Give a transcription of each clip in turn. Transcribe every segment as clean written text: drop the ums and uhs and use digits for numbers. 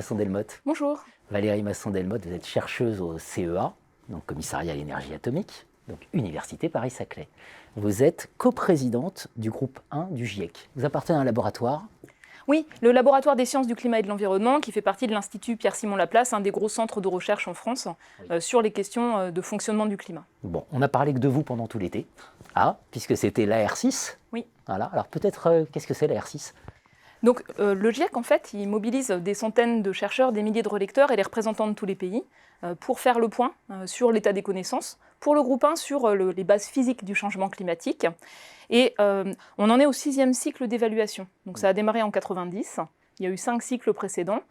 Masson-Delmotte. Bonjour. Valérie Masson-Delmotte, vous êtes chercheuse au CEA, donc Commissariat à l'énergie atomique, donc Université Paris-Saclay. Vous êtes coprésidente du groupe 1 du GIEC. Vous appartenez à un laboratoire? Oui, le laboratoire des sciences du climat et de l'environnement, qui fait partie de l'Institut Pierre-Simon Laplace, un des gros centres de recherche en France sur les questions de fonctionnement du climat. Bon, on n'a parlé que de vous pendant tout l'été, puisque c'était l'AR6. Oui. Voilà. Alors peut-être, qu'est-ce que c'est l'AR6? Donc le GIEC, en fait, il mobilise des centaines de chercheurs, des milliers de relecteurs et les représentants de tous les pays pour faire le point sur l'état des connaissances, pour le groupe 1 sur les bases physiques du changement climatique. Et on en est au 6e cycle d'évaluation. Donc ça a démarré en 90, il y a eu 5 cycles précédents,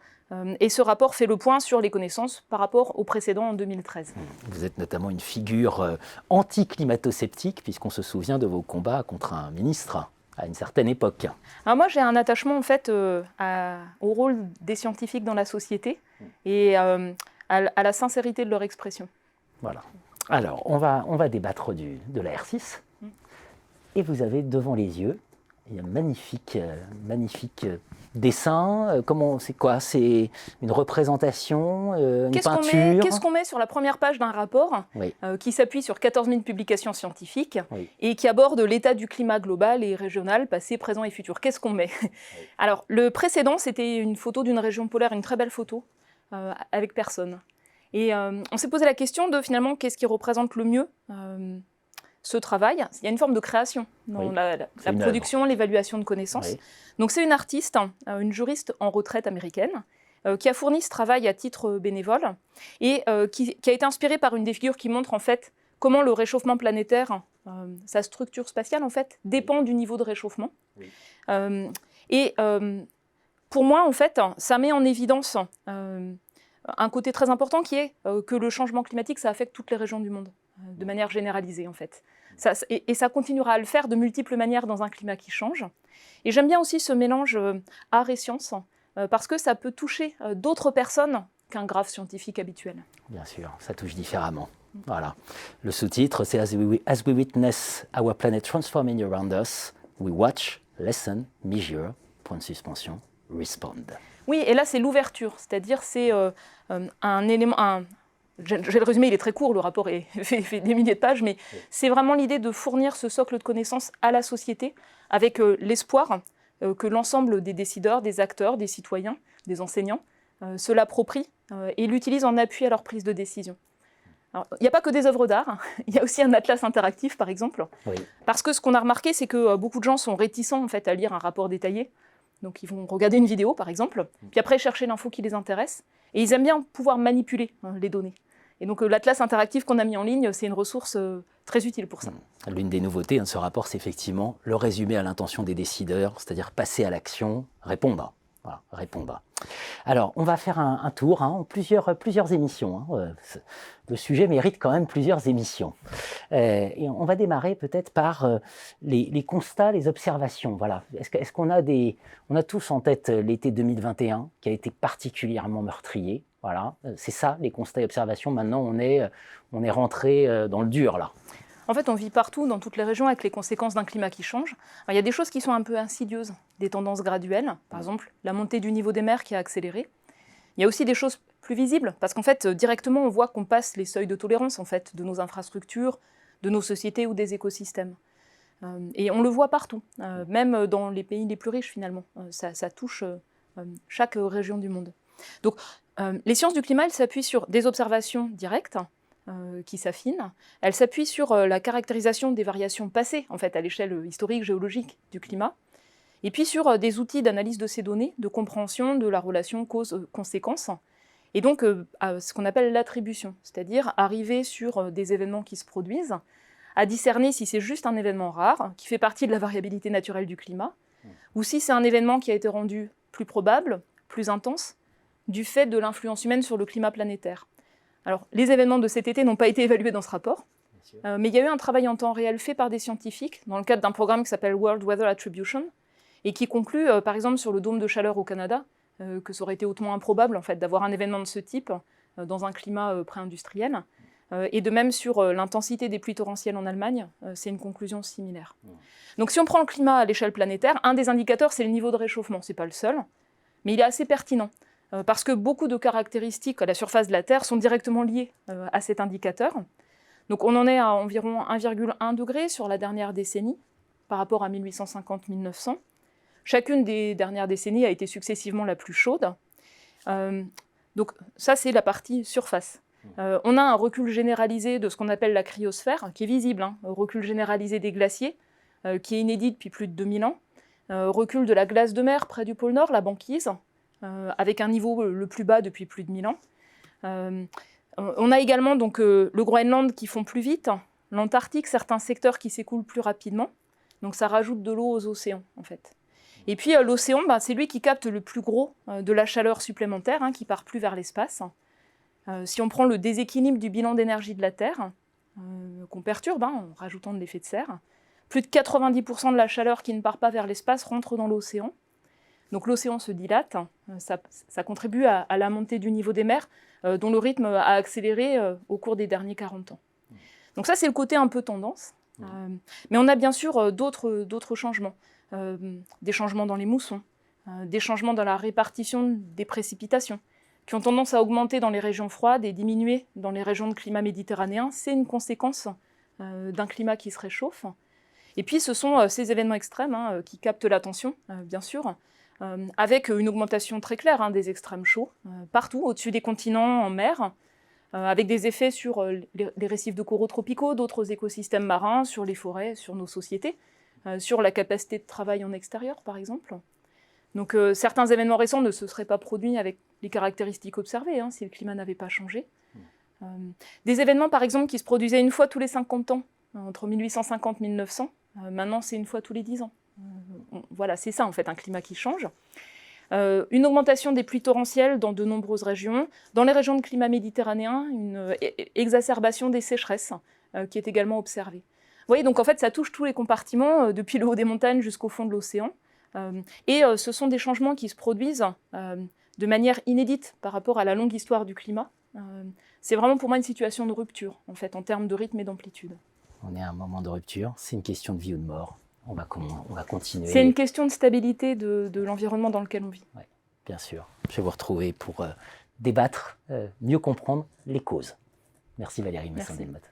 et ce rapport fait le point sur les connaissances par rapport au précédent en 2013. Vous êtes notamment une figure anti-climato-sceptique, puisqu'on se souvient de vos combats contre un ministre à une certaine époque. Alors moi, j'ai un attachement en fait au rôle des scientifiques dans la société et à la sincérité de leur expression. Voilà. Alors, on va débattre de la R6. Et vous avez devant les yeux un magnifique dessin. C'est quoi? C'est une représentation, une peinture? Qu'est-ce qu'on met sur la première page d'un rapport qui s'appuie sur 14 000 publications scientifiques et qui aborde l'état du climat global et régional, passé, présent et futur? Qu'est-ce qu'on met? Alors, le précédent, c'était une photo d'une région polaire, une très belle photo, avec personne. Et on s'est posé la question de finalement, qu'est-ce qui représente le mieux ce travail? Il y a une forme de création dans la production, l'évaluation de connaissances. Donc c'est une artiste, une juriste en retraite américaine, qui a fourni ce travail à titre bénévole et qui a été inspirée par une des figures qui montre en fait comment le réchauffement planétaire, sa structure spatiale en fait, dépend du niveau de réchauffement. Pour moi en fait, ça met en évidence un côté très important qui est que le changement climatique, ça affecte toutes les régions du monde, de manière généralisée en fait. Et ça continuera à le faire de multiples manières dans un climat qui change. Et j'aime bien aussi ce mélange art et science, parce que ça peut toucher d'autres personnes qu'un graphe scientifique habituel. Bien sûr, ça touche différemment. Voilà. Le sous-titre, c'est As we witness our planet transforming around us, we watch, listen, measure, point de suspension, respond. Oui, et là c'est l'ouverture, c'est-à-dire c'est un élément... Je vais le résumer, il est très court, le rapport fait des milliers de pages, mais c'est vraiment l'idée de fournir ce socle de connaissances à la société avec l'espoir que l'ensemble des décideurs, des acteurs, des citoyens, des enseignants se l'approprient et l'utilisent en appui à leur prise de décision. Alors, il n'y a pas que des œuvres d'art, il y a aussi un atlas interactif par exemple, parce que ce qu'on a remarqué, c'est que beaucoup de gens sont réticents en fait, à lire un rapport détaillé. Donc ils vont regarder une vidéo par exemple, puis après chercher l'info qui les intéresse, et ils aiment bien pouvoir manipuler les données. Et donc l'atlas interactif qu'on a mis en ligne, c'est une ressource très utile pour ça. L'une des nouveautés de ce rapport, c'est effectivement le résumé à l'intention des décideurs, c'est-à-dire passer à l'action, répondre. Voilà, répondre. Alors, on va faire un tour, plusieurs émissions. Le sujet mérite quand même plusieurs émissions. Et on va démarrer peut-être par les constats, les observations. Voilà. Est-ce qu'on a on a tous en tête l'été 2021 qui a été particulièrement meurtrier. Voilà, c'est ça les constats et observations. Maintenant, on est rentré dans le dur là. En fait, on vit partout, dans toutes les régions, avec les conséquences d'un climat qui change. Alors, il y a des choses qui sont un peu insidieuses, des tendances graduelles. Par exemple, la montée du niveau des mers qui a accéléré. Il y a aussi des choses plus visibles, parce qu'en fait, directement, on voit qu'on passe les seuils de tolérance en fait, de nos infrastructures, de nos sociétés ou des écosystèmes. Et on le voit partout, même dans les pays les plus riches finalement. Ça touche chaque région du monde. Donc, les sciences du climat, elles s'appuient sur des observations directes, qui s'affinent. Elle s'appuie sur la caractérisation des variations passées, en fait, à l'échelle historique, géologique du climat, et puis sur des outils d'analyse de ces données, de compréhension de la relation cause-conséquence, et donc ce qu'on appelle l'attribution, c'est-à-dire arriver sur des événements qui se produisent, à discerner si c'est juste un événement rare, qui fait partie de la variabilité naturelle du climat, ou si c'est un événement qui a été rendu plus probable, plus intense, du fait de l'influence humaine sur le climat planétaire. Alors, les événements de cet été n'ont pas été évalués dans ce rapport, mais il y a eu un travail en temps réel fait par des scientifiques dans le cadre d'un programme qui s'appelle World Weather Attribution et qui conclut, par exemple, sur le dôme de chaleur au Canada, que ça aurait été hautement improbable en fait, d'avoir un événement de ce type dans un climat pré-industriel. Et de même sur l'intensité des pluies torrentielles en Allemagne, c'est une conclusion similaire. Donc si on prend le climat à l'échelle planétaire, un des indicateurs, c'est le niveau de réchauffement. Ce n'est pas le seul, mais il est assez pertinent. parce que beaucoup de caractéristiques à la surface de la Terre sont directement liées à cet indicateur. Donc on en est à environ 1,1 degré sur la dernière décennie, par rapport à 1850-1900. Chacune des dernières décennies a été successivement la plus chaude. Donc ça, c'est la partie surface. On a un recul généralisé de ce qu'on appelle la cryosphère, qui est visible, hein, recul généralisé des glaciers, qui est inédit depuis plus de 2000 ans. Recul de la glace de mer près du pôle Nord, la banquise, avec un niveau le plus bas depuis plus de 1000 ans. On a également donc, le Groenland qui fond plus vite, l'Antarctique, certains secteurs qui s'écoulent plus rapidement. Donc ça rajoute de l'eau aux océans, en fait. Et puis l'océan, c'est lui qui capte le plus gros de la chaleur supplémentaire, hein, qui part plus vers l'espace. Si on prend le déséquilibre du bilan d'énergie de la Terre, qu'on perturbe en rajoutant de l'effet de serre, plus de 90% de la chaleur qui ne part pas vers l'espace rentre dans l'océan. Donc l'océan se dilate, ça contribue à la montée du niveau des mers, dont le rythme a accéléré au cours des derniers 40 ans. Donc ça, c'est le côté un peu tendance. Mais on a bien sûr d'autres changements. Des changements dans les moussons, des changements dans la répartition des précipitations, qui ont tendance à augmenter dans les régions froides et diminuer dans les régions de climat méditerranéen. C'est une conséquence d'un climat qui se réchauffe. Et puis ce sont ces événements extrêmes qui captent l'attention, bien sûr, avec une augmentation très claire des extrêmes chauds, partout au-dessus des continents, en mer, avec des effets sur les récifs de coraux tropicaux, d'autres écosystèmes marins, sur les forêts, sur nos sociétés, sur la capacité de travail en extérieur, par exemple. Donc certains événements récents ne se seraient pas produits avec les caractéristiques observées, si le climat n'avait pas changé. Des événements, par exemple, qui se produisaient une fois tous les 50 ans, entre 1850 et 1900, maintenant c'est une fois tous les 10 ans. Voilà, c'est ça en fait, un climat qui change. Une augmentation des pluies torrentielles dans de nombreuses régions. Dans les régions de climat méditerranéen, une exacerbation des sécheresses qui est également observée. Vous voyez, donc en fait, ça touche tous les compartiments, depuis le haut des montagnes jusqu'au fond de l'océan. Et ce sont des changements qui se produisent de manière inédite par rapport à la longue histoire du climat. C'est vraiment pour moi une situation de rupture, en fait, en termes de rythme et d'amplitude. On est à un moment de rupture, c'est une question de vie ou de mort. On va continuer. C'est une question de stabilité de l'environnement dans lequel on vit. Oui, bien sûr. Je vais vous retrouver pour débattre, mieux comprendre les causes. Merci Valérie Masson-Delmotte.